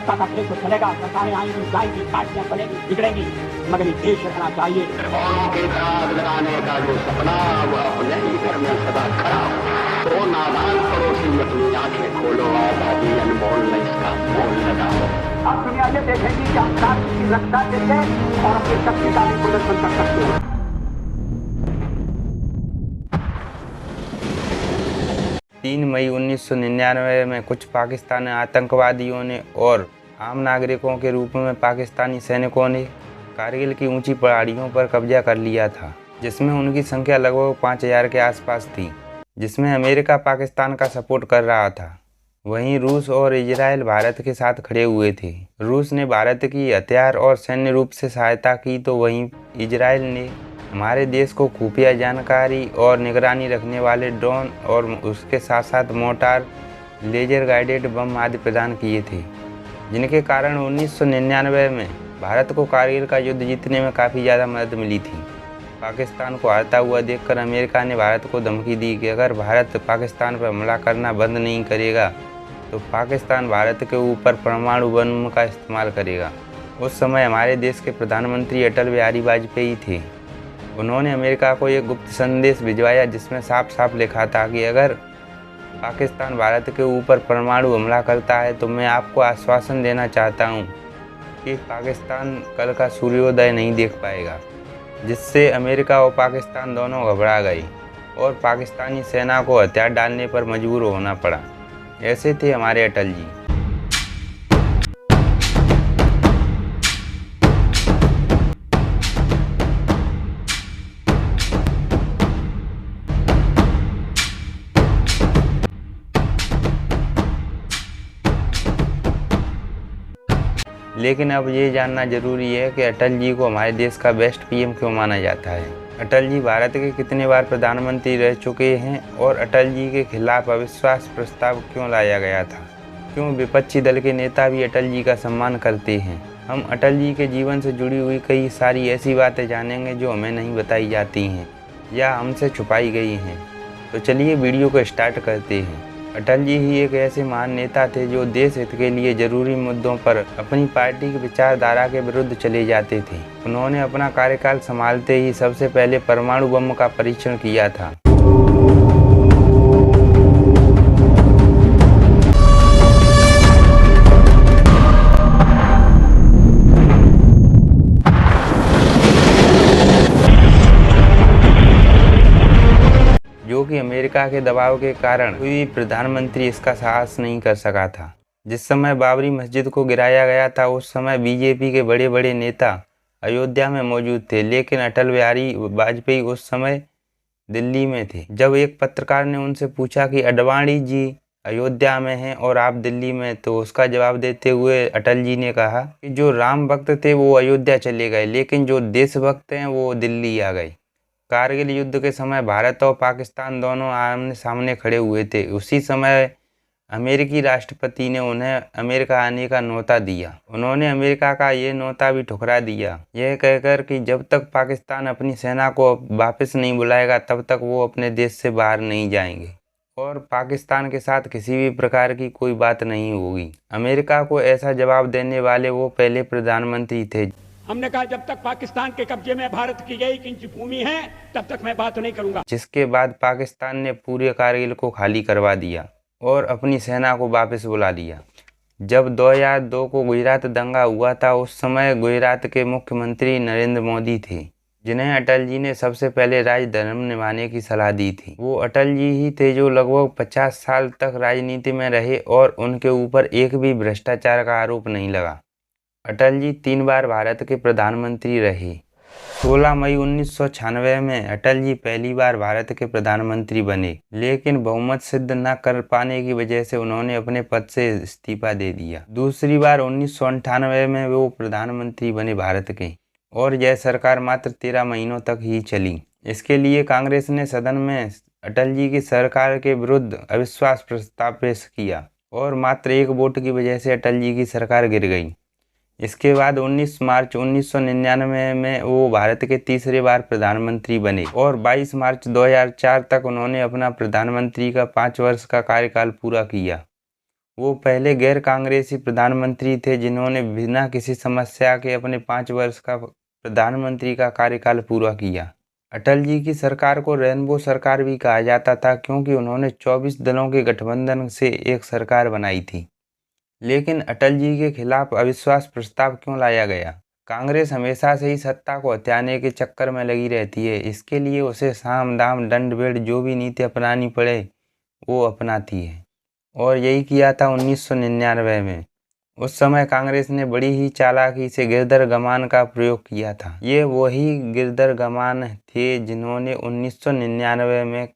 सत्ता का खेल तो चलेगा, सरकारें आएंगी, जाएंगी, पार्टियां बनेगी, बिगड़ेंगी, मगर ये देश रखना चाहिए। औरों के दाग लगाने का जो सपना वो अपने ही घर में सदा खड़ा हो। तो नादान पड़ोसी अपनी आंखें खोलो, आजादी अनमोल न इसका मोल लगाओ। अब दुनिया ये देखेगी कि हम राष्ट्र की रक्षा के लिए और अपनी शक्ति का भी प्रदर्शन कर सकते हैं। 3 मई 1999 में कुछ पाकिस्तानी आतंकवादियों ने और आम नागरिकों के रूप में पाकिस्तानी सैनिकों ने कारगिल की ऊंची पहाड़ियों पर कब्जा कर लिया था, जिसमें उनकी संख्या लगभग 5000 के आसपास थी, जिसमें अमेरिका पाकिस्तान का सपोर्ट कर रहा था। वहीं रूस और इजराइल भारत के साथ खड़े हुए थे। रूस ने भारत की हथियार और सैन्य रूप से सहायता की, तो वहीं इजराइल ने हमारे देश को खुफिया जानकारी और निगरानी रखने वाले ड्रोन और उसके साथ साथ मोर्टार, लेजर गाइडेड बम आदि प्रदान किए थे, जिनके कारण 1999 में भारत को कारगिल का युद्ध जीतने में काफ़ी ज़्यादा मदद मिली थी। पाकिस्तान को हारता हुआ देखकर अमेरिका ने भारत को धमकी दी कि अगर भारत पाकिस्तान पर हमला करना बंद नहीं करेगा तो पाकिस्तान भारत के ऊपर परमाणु बम का इस्तेमाल करेगा। उस समय हमारे देश के प्रधानमंत्री अटल बिहारी वाजपेयी थे। उन्होंने अमेरिका को एक गुप्त संदेश भिजवाया, जिसमें साफ साफ लिखा था कि अगर पाकिस्तान भारत के ऊपर परमाणु हमला करता है तो मैं आपको आश्वासन देना चाहता हूं कि पाकिस्तान कल का सूर्योदय नहीं देख पाएगा। जिससे अमेरिका और पाकिस्तान दोनों घबरा गए और पाकिस्तानी सेना को हथियार डालने पर मजबूर होना पड़ा। ऐसे थे हमारे अटल जी। लेकिन अब ये जानना जरूरी है कि अटल जी को हमारे देश का बेस्ट पीएम क्यों माना जाता है। अटल जी भारत के कितने बार प्रधानमंत्री रह चुके हैं और अटल जी के खिलाफ अविश्वास प्रस्ताव क्यों लाया गया था, क्यों विपक्षी दल के नेता भी अटल जी का सम्मान करते हैं। हम अटल जी के जीवन से जुड़ी हुई कई सारी ऐसी बातें जानेंगे जो हमें नहीं बताई जाती हैं या हमसे छुपाई गई हैं। तो चलिए वीडियो को स्टार्ट करते हैं। अटल जी ही एक ऐसे महान नेता थे जो देश हित के लिए जरूरी मुद्दों पर अपनी पार्टी की विचारधारा के विरुद्ध चले जाते थे। उन्होंने अपना कार्यकाल संभालते ही सबसे पहले परमाणु बम का परीक्षण किया था। जो कि अमेरिका के दबाव के कारण कोई भी प्रधानमंत्री इसका साहस नहीं कर सका था। जिस समय बाबरी मस्जिद को गिराया गया था उस समय बीजेपी के बड़े बड़े नेता अयोध्या में मौजूद थे, लेकिन अटल बिहारी वाजपेयी उस समय दिल्ली में थे। जब एक पत्रकार ने उनसे पूछा कि अडवाणी जी अयोध्या में हैं और आप दिल्ली में, तो उसका जवाब देते हुए अटल जी ने कहा कि जो राम भक्त थे वो अयोध्या चले गए, लेकिन जो देशभक्त हैं वो दिल्ली आ गए। कारगिल युद्ध के समय भारत और पाकिस्तान दोनों आमने सामने खड़े हुए थे। उसी समय अमेरिकी राष्ट्रपति ने उन्हें अमेरिका आने का न्योता दिया। उन्होंने अमेरिका का ये न्योता भी ठुकरा दिया, यह कहकर कि जब तक पाकिस्तान अपनी सेना को वापस नहीं बुलाएगा तब तक वो अपने देश से बाहर नहीं जाएंगे और पाकिस्तान के साथ किसी भी प्रकार की कोई बात नहीं होगी। अमेरिका को ऐसा जवाब देने वाले वो पहले प्रधानमंत्री थे। हमने कहा जब तक पाकिस्तान के कब्जे में भारत की 1 इंच भूमि है तब तक मैं बात नहीं करूंगा। जिसके बाद पाकिस्तान ने पूरे कारगिल को खाली करवा दिया और अपनी सेना को वापस बुला लिया। जब 2002 को गुजरात दंगा हुआ था उस समय गुजरात के मुख्यमंत्री नरेंद्र मोदी थे, जिन्हें अटल जी ने सबसे पहले राजधर्म निभाने की सलाह दी थी। वो अटल जी ही थे जो लगभग 50 साल तक राजनीति में रहे और उनके ऊपर एक भी भ्रष्टाचार का आरोप नहीं लगा। अटल जी 3 बार भारत के प्रधानमंत्री रहे। 16 मई 1996 में अटल जी पहली बार भारत के प्रधानमंत्री बने, लेकिन बहुमत सिद्ध न कर पाने की वजह से उन्होंने अपने पद से इस्तीफा दे दिया। दूसरी बार 1998 में वो प्रधानमंत्री बने भारत के, और यह सरकार मात्र 13 महीनों तक ही चली। इसके लिए कांग्रेस ने सदन में अटल जी की सरकार के विरुद्ध अविश्वास प्रस्ताव पेश किया और मात्र एक वोट की वजह से अटल जी की सरकार गिर गई। इसके बाद 19 मार्च 1999 में वो भारत के तीसरे बार प्रधानमंत्री बने और 22 मार्च 2004 तक उन्होंने अपना प्रधानमंत्री का 5 वर्ष का कार्यकाल पूरा किया। वो पहले गैर कांग्रेसी प्रधानमंत्री थे जिन्होंने बिना किसी समस्या के अपने 5 वर्ष का प्रधानमंत्री का कार्यकाल पूरा किया। अटल जी की सरकार को रेनबो सरकार भी कहा जाता था क्योंकि उन्होंने 24 दलों के गठबंधन से एक सरकार बनाई थी। लेकिन अटल जी के खिलाफ अविश्वास प्रस्ताव क्यों लाया गया? कांग्रेस हमेशा से ही सत्ता को हथियाने के चक्कर में लगी रहती है। इसके लिए उसे साम दाम दंड भेद जो भी नीति अपनानी पड़े वो अपनाती है, और यही किया था 1999 में। उस समय कांग्रेस ने बड़ी ही चालाकी से गिरधर गमान का प्रयोग किया था। ये वही गिरधर गमान थे जिन्होंने 1999 में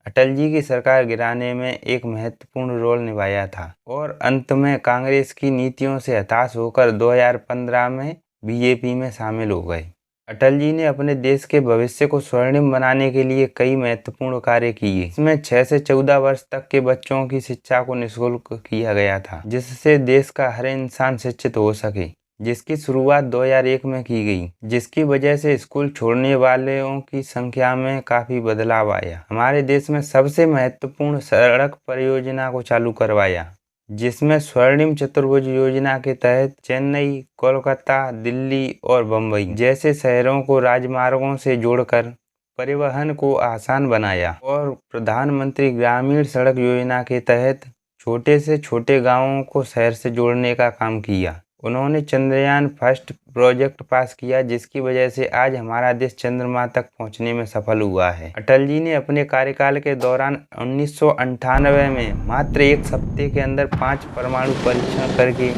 अटल जी की सरकार गिराने में एक महत्वपूर्ण रोल निभाया था, और अंत में कांग्रेस की नीतियों से हताश होकर 2015 में बीजेपी में शामिल हो गए। अटल जी ने अपने देश के भविष्य को स्वर्णिम बनाने के लिए कई महत्वपूर्ण कार्य किए। इसमें 6 से 14 वर्ष तक के बच्चों की शिक्षा को निःशुल्क किया गया था, जिससे देश का हर इंसान शिक्षित हो सके, जिसकी शुरुआत 2001 में की गई, जिसकी वजह से स्कूल छोड़ने वालों की संख्या में काफ़ी बदलाव आया। हमारे देश में सबसे महत्वपूर्ण सड़क परियोजना को चालू करवाया, जिसमें स्वर्णिम चतुर्भुज योजना के तहत चेन्नई, कोलकाता, दिल्ली और बम्बई जैसे शहरों को राजमार्गों से जोड़कर परिवहन को आसान बनाया, और प्रधानमंत्री ग्रामीण सड़क योजना के तहत छोटे से छोटे गांवों को शहर से जोड़ने का काम किया। उन्होंने चंद्रयान फर्स्ट प्रोजेक्ट पास किया, जिसकी वजह से आज हमारा देश चंद्रमा तक पहुंचने में सफल हुआ है। अटल जी ने अपने कार्यकाल के दौरान 1998 में मात्र एक हफ्ते के अंदर 5 परमाणु परीक्षण करके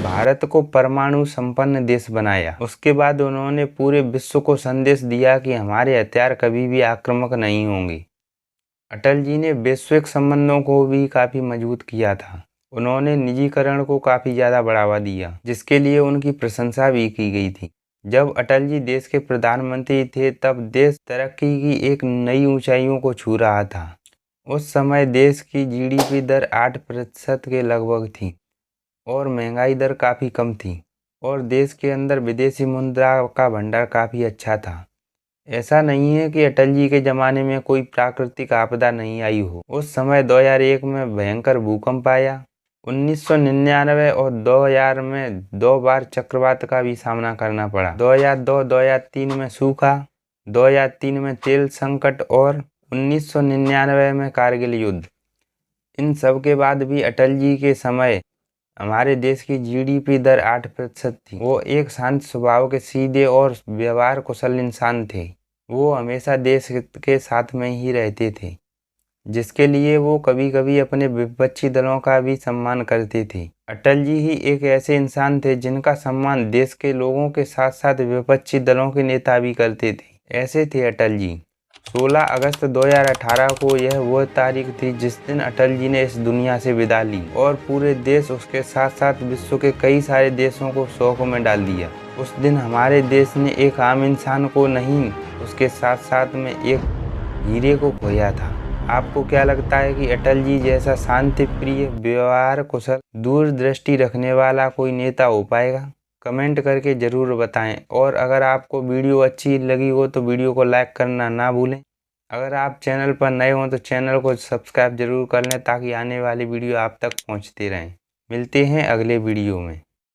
भारत को परमाणु संपन्न देश बनाया। उसके बाद उन्होंने पूरे विश्व को संदेश दिया कि हमारे हथियार कभी भी आक्रामक नहीं होंगे। अटल जी ने वैश्विक संबंधों को भी काफ़ी मजबूत किया था। उन्होंने निजीकरण को काफ़ी ज़्यादा बढ़ावा दिया, जिसके लिए उनकी प्रशंसा भी की गई थी। जब अटल जी देश के प्रधानमंत्री थे तब देश तरक्की की एक नई ऊंचाइयों को छू रहा था। उस समय देश की जीडीपी दर 8% के लगभग थी, और महंगाई दर काफ़ी कम थी, और देश के अंदर विदेशी मुद्रा का भंडार काफ़ी अच्छा था। ऐसा नहीं है कि अटल जी के ज़माने में कोई प्राकृतिक आपदा नहीं आई हो। उस समय 2001 में भयंकर भूकंप आया। 1999 और 2000 में 2 बार चक्रवात का भी सामना करना पड़ा। 2002-2003 में सूखा, 2003 में तेल संकट और 1999 में कारगिल युद्ध। इन सब के बाद भी अटल जी के समय हमारे देश की जीडीपी दर 8% थी। वो एक शांत स्वभाव के सीधे और व्यवहार कुशल इंसान थे। वो हमेशा देश हित के साथ में ही रहते थे, जिसके लिए वो कभी कभी अपने विपक्षी दलों का भी सम्मान करते थे। अटल जी ही एक ऐसे इंसान थे जिनका सम्मान देश के लोगों के साथ साथ विपक्षी दलों के नेता भी करते थे। ऐसे थे अटल जी। 16 अगस्त 2018 को यह वह तारीख थी जिस दिन अटल जी ने इस दुनिया से विदा ली, और पूरे देश उसके साथ साथ विश्व के कई सारे देशों को शोक में डाल दिया। उस दिन हमारे देश ने एक आम इंसान को नहीं, उसके साथ साथ में एक हीरे को खोया था। आपको क्या लगता है कि अटल जी जैसा शांति प्रिय, व्यवहार कुशल, दूरदृष्टि रखने वाला कोई नेता हो पाएगा? कमेंट करके ज़रूर बताएं, और अगर आपको वीडियो अच्छी लगी हो तो वीडियो को लाइक करना ना भूलें। अगर आप चैनल पर नए हो तो चैनल को सब्सक्राइब जरूर कर लें ताकि आने वाली वीडियो आप तक पहुंचती रहें। मिलते हैं अगले वीडियो में।